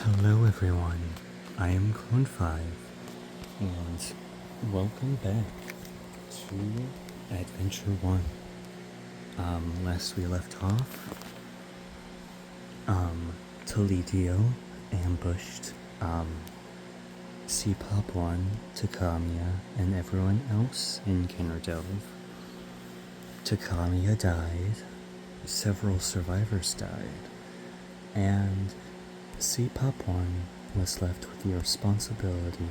Hello everyone, I am Clone5, and welcome back to Adventure 1. Last we left off, Toledo ambushed, C-Pop1, Takamiya, and everyone else in Kinderdelve. Takamiya died, several survivors died, and C-Pop1 was left with the responsibility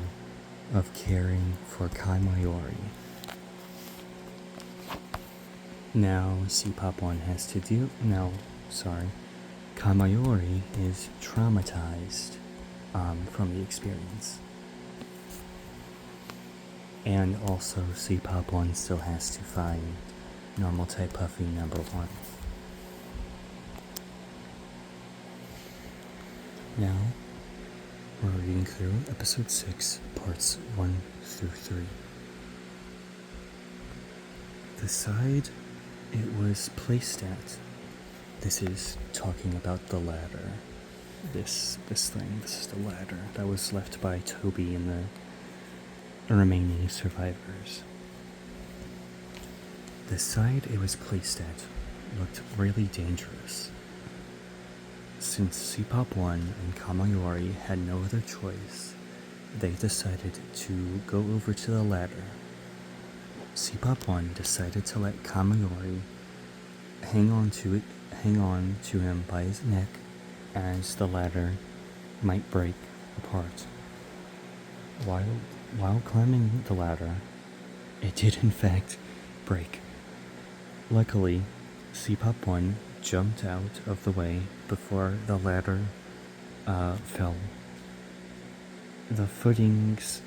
of caring for Kaimayori. Now C-Pop1 has to Kaimayori is traumatized from the experience. And also C-Pop1 still has to find normal type Puffy number 1. Now, we're reading through episode 6, parts 1 through 3. The side it was placed at, this is talking about the ladder. This is the ladder that was left by Toby and the remaining survivors. The side it was placed at looked really dangerous. Since C-Pop1 and Kaimayori had no other choice, they decided to go over to the ladder. C-Pop1 decided to let Kaimayori hang on to him by his neck as the ladder might break apart. While climbing the ladder, it did in fact break. Luckily, C-Pop1 jumped out of the way before the ladder fell. The footings,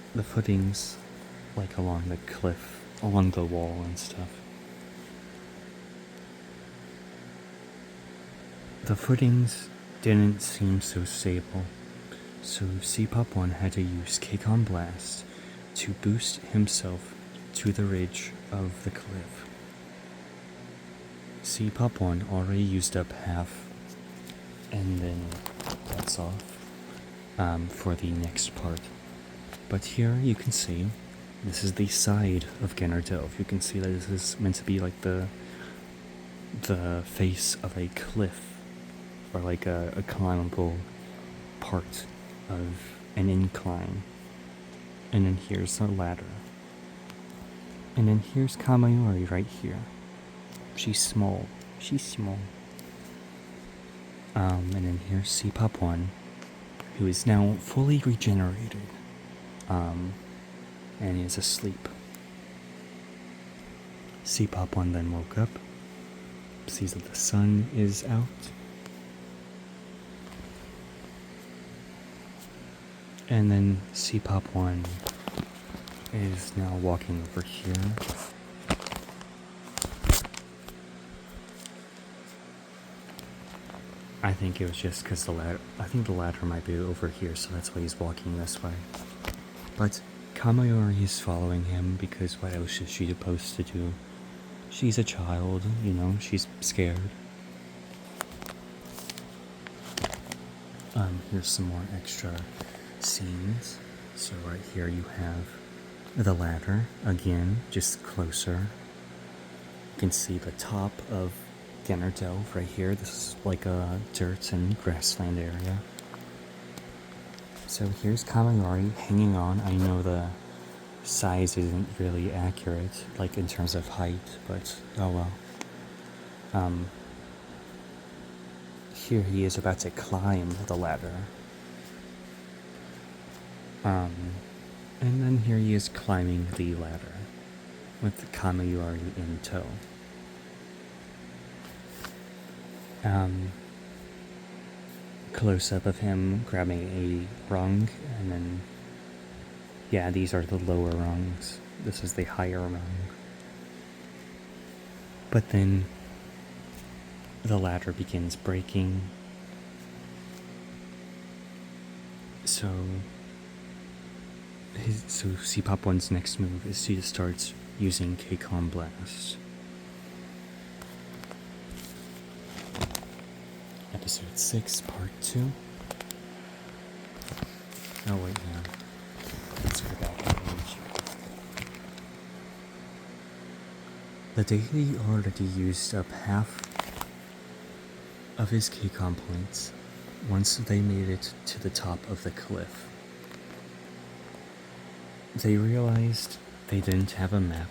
like along the cliff, along the wall and stuff. The footings didn't seem so stable, so C-Pop1 had to use K-Con Blast to boost himself to the ridge of the cliff. C-Pop1 already used up half, and then that's off for the next part. But here you can see, this is the side of Genardelve. You can see that this is meant to be like the face of a cliff, or like a climbable part of an incline. And then here's the ladder. And then here's Kaimayori right here. She's small. And then here's C-Pop1, who is now fully regenerated, and is asleep. C-Pop1 then woke up, sees that the sun is out, and then C-Pop1 is now walking over here. I think it was just because the ladder might be over here, so that's why he's walking this way. But Kaimayori is following him because what else is she supposed to do? She's a child, she's scared. Here's some more extra scenes. So right here you have the ladder, again, just closer. You can see the top of Genardelve right here. This is like a dirt and grassland area. So here's Kaimayori hanging on. I know the size isn't really accurate, like in terms of height, but oh well. Here he is about to climb the ladder. And then here he is climbing the ladder with Kaimayori in tow. Close up of him grabbing a rung, and then, yeah, these are the lower rungs. This is the higher rung. But then the ladder begins breaking. So C-Pop1's next move is to start using K-Con Blast. Episode 6, Part 2. The deity already used up half of his Keikon points once they made it to the top of the cliff. They realized they didn't have a map.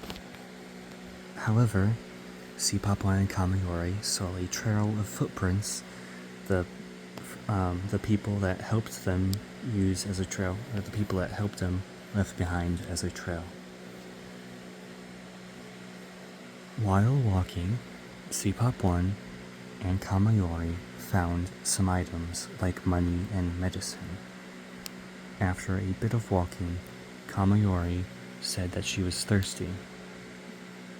However, Sipapwan and Kamayori saw a trail of footprints the people that helped them use as a trail, or the people that helped them left behind as a trail. While walking, Sipapwan and Kamayori found some items like money and medicine. After a bit of walking, Kamayori said that she was thirsty.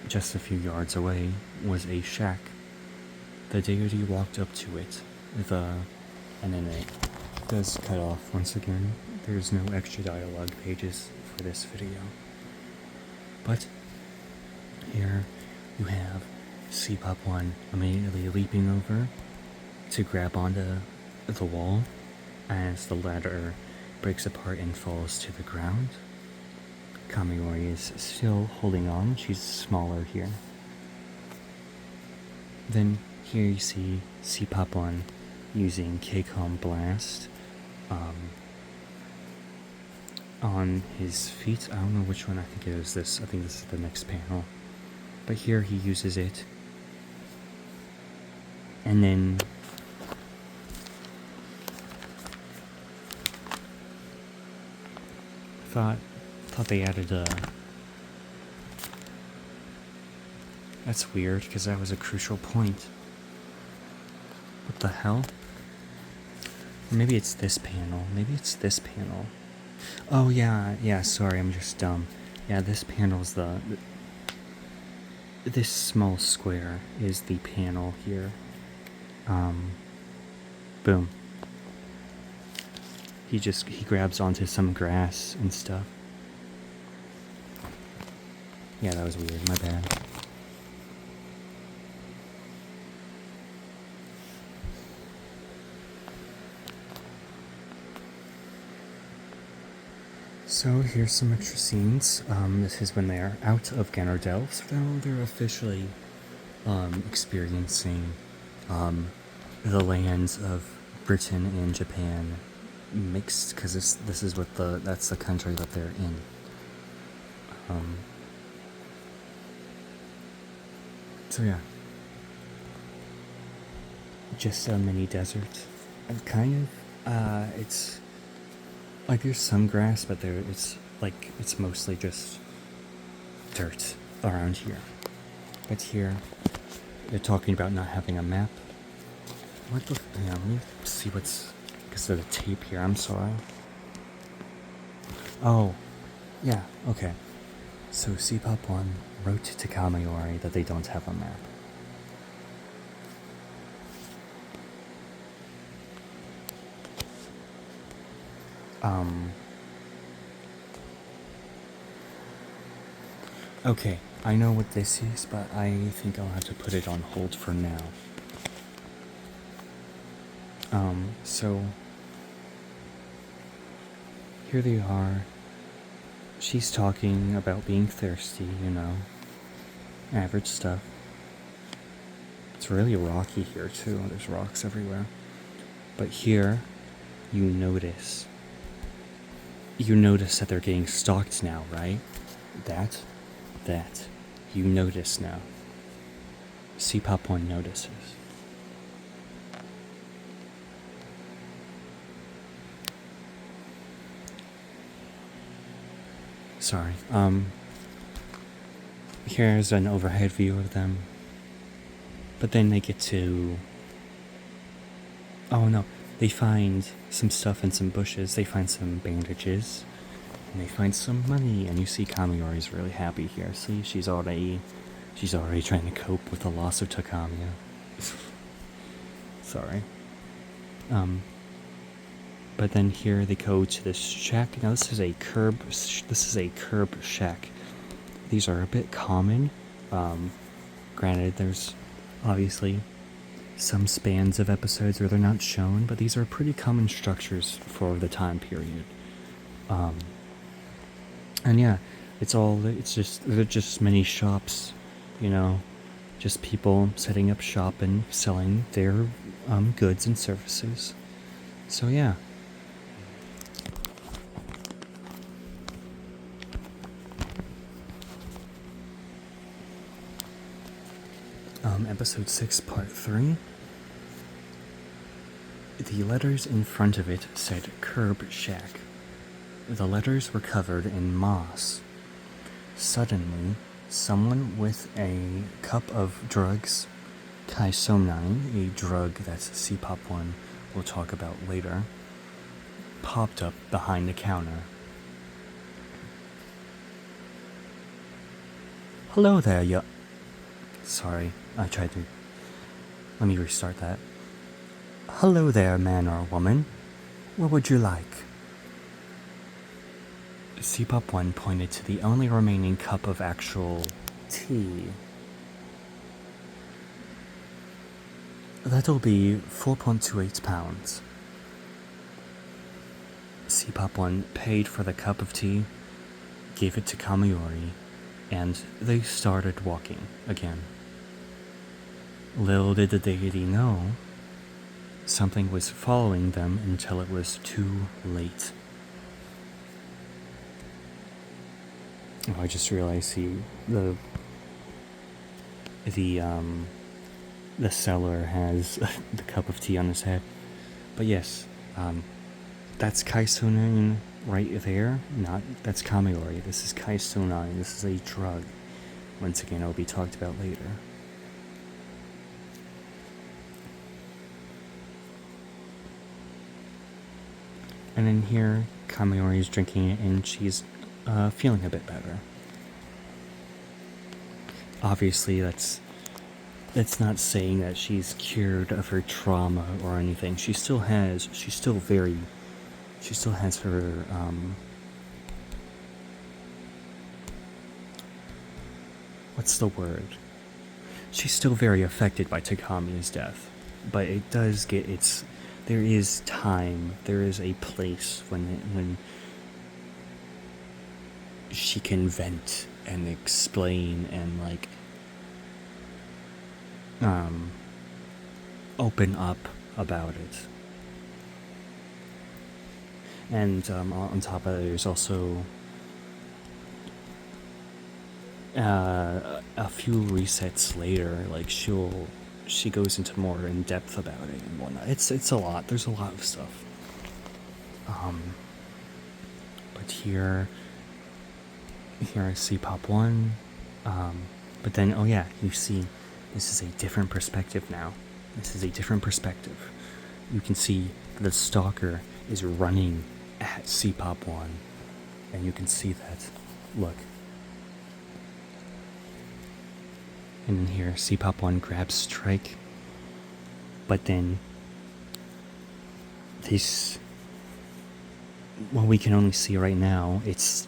Just a few yards away was a shack. The deity walked up to it and then it does cut off once again. There's no extra dialogue pages for this video. But here you have Sipapwan immediately leaping over to grab onto the wall as the ladder breaks apart and falls to the ground. Kamayori is still holding on. She's smaller here. Then here you see Sipapwan using Keikon Blast on his feet. I don't know which one. I think it is this. I think this is the next panel. But here he uses it. And then thought they added a... That's weird, because that was a crucial point. What the hell? Maybe it's this panel. Maybe it's this panel. Oh yeah, sorry, I'm just dumb. Yeah, this panel's this small square is the panel here. Boom. He grabs onto some grass and stuff. Yeah, that was weird, my bad. So here's some extra scenes. This is when they're out of Ganondorf, so now they're officially experiencing the lands of Britain and Japan mixed, because this is what that's the country that they're in. So yeah, just a mini desert. Kind of. It's like there's some grass, but it's mostly just dirt around here. But here, they're talking about not having a map. What the? Yeah, let me see what's. Because of the tape here. I'm sorry. Oh, yeah. Okay. So Sipapwan wrote to Kamayori that they don't have a map. Okay, I know what this is, but I think I'll have to put it on hold for now. So here they are. She's talking about being thirsty, average stuff. It's really rocky here too. There's rocks everywhere. But here, you notice that they're getting stalked now, right? That, you notice now. Sipapwan notices. Sorry. Here's an overhead view of them. But then they get to... Oh no, they find some stuff in some bushes. They find some bandages. And they find some money. And you see Kamayori's really happy here. See, she's already trying to cope with the loss of Takamiya. Sorry. But then here they go to this shack. Now this is a curb shack. These are a bit common. Granted, there's obviously some spans of episodes where they're not shown, but these are pretty common structures for the time period. And yeah, they're just many shops you know, just people setting up shop and selling their goods and services. So yeah. Episode 6, Part 3. The letters in front of it said Curb Shack. The letters were covered in moss. Suddenly, someone with a cup of drugs, Kaisomnine, a drug that CPOP1 will talk about later, popped up behind the counter. Hello there, Sorry, I tried to... Let me restart that. Hello there, man or woman. What would you like? CPOP1 pointed to the only remaining cup of actual tea. That'll be 4.28 pounds. CPOP1 paid for the cup of tea, gave it to Kamiori, and they started walking again. Little did the deity know, something was following them until it was too late. Oh, I just realized the seller has the cup of tea on his head. But yes, that's Kaisomnine right there. That's Kamiori. This is Kaisomnine. This is a drug. Once again, it'll be talked about later. And in here, Kamiori is drinking it, and she's feeling a bit better. Obviously, that's not saying that she's cured of her trauma or anything. She still has her what's the word? She's still very affected by Takami's death, but it does get there is time, there is a place when she can vent and explain and open up about it. And on top of it, there's also a few resets later, she goes into more in depth about it and whatnot. It's a lot. There's a lot of stuff. But here I see CPOP1. But then, oh yeah, you see, this is a different perspective now. This is a different perspective. You can see the stalker is running at CPOP1, and you can see that. Look. And in here, CPOP1 grabs Strike, but then what we can only see right now, it's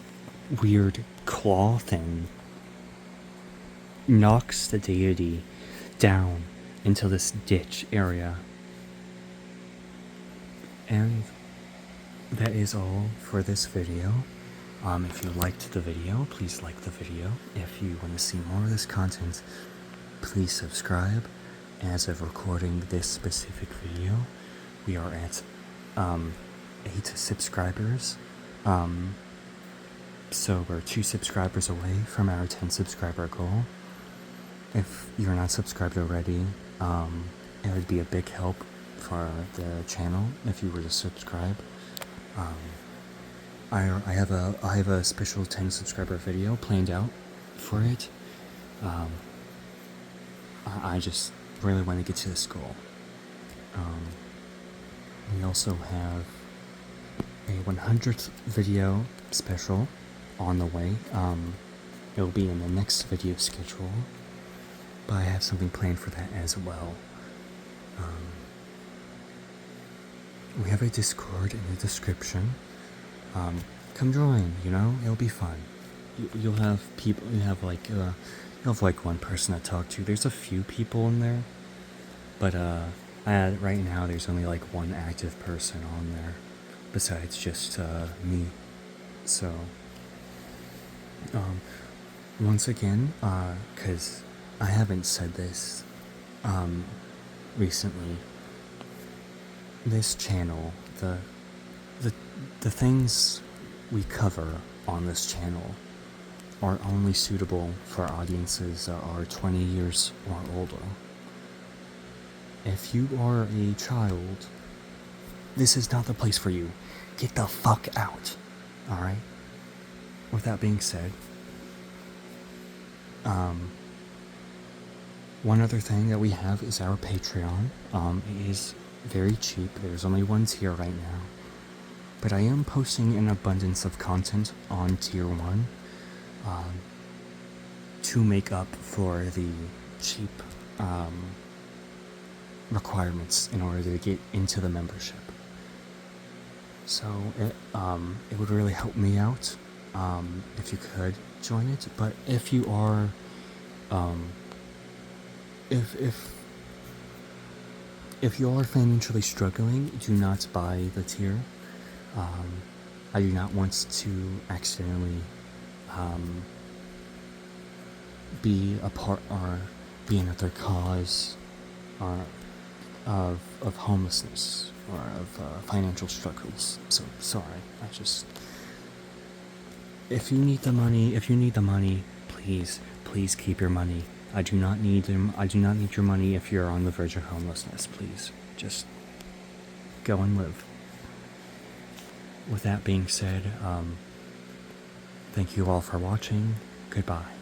weird claw thing knocks the deity down into this ditch area. And that is all for this video. If you liked the video, please like the video. If you want to see more of this content, please subscribe. As of recording this specific video, we are at 8 subscribers. So we're 2 subscribers away from our 10 subscriber goal. If you're not subscribed already, it would be a big help for the channel if you were to subscribe. I have a special 10 subscriber video planned out for it. I just really want to get to this goal. We also have a 100th video special on the way. It'll be in the next video schedule, but I have something planned for that as well. We have a Discord in the description. Come join, it'll be fun. You'll have people, you'll have one person to talk to. There's a few people in there, but right now there's only one active person on there, besides just me. So, once again, because I haven't said this recently. This channel, the things we cover on this channel are only suitable for audiences that are 20 years or older. If you are a child, this is not the place for you. Get the fuck out. Alright? With that being said, one other thing that we have is our Patreon. It is very cheap. There's only one tier right now. But I am posting an abundance of content on tier 1 to make up for the cheap requirements in order to get into the membership. So it would really help me out if you could join it. But if you are if you are financially struggling, do not buy the tier. I do not want to accidentally be a part or be another cause of homelessness or of financial struggles. So sorry. If you need the money, please keep your money. I do not need your money if you're on the verge of homelessness. Please, just go and live. With that being said, thank you all for watching. Goodbye.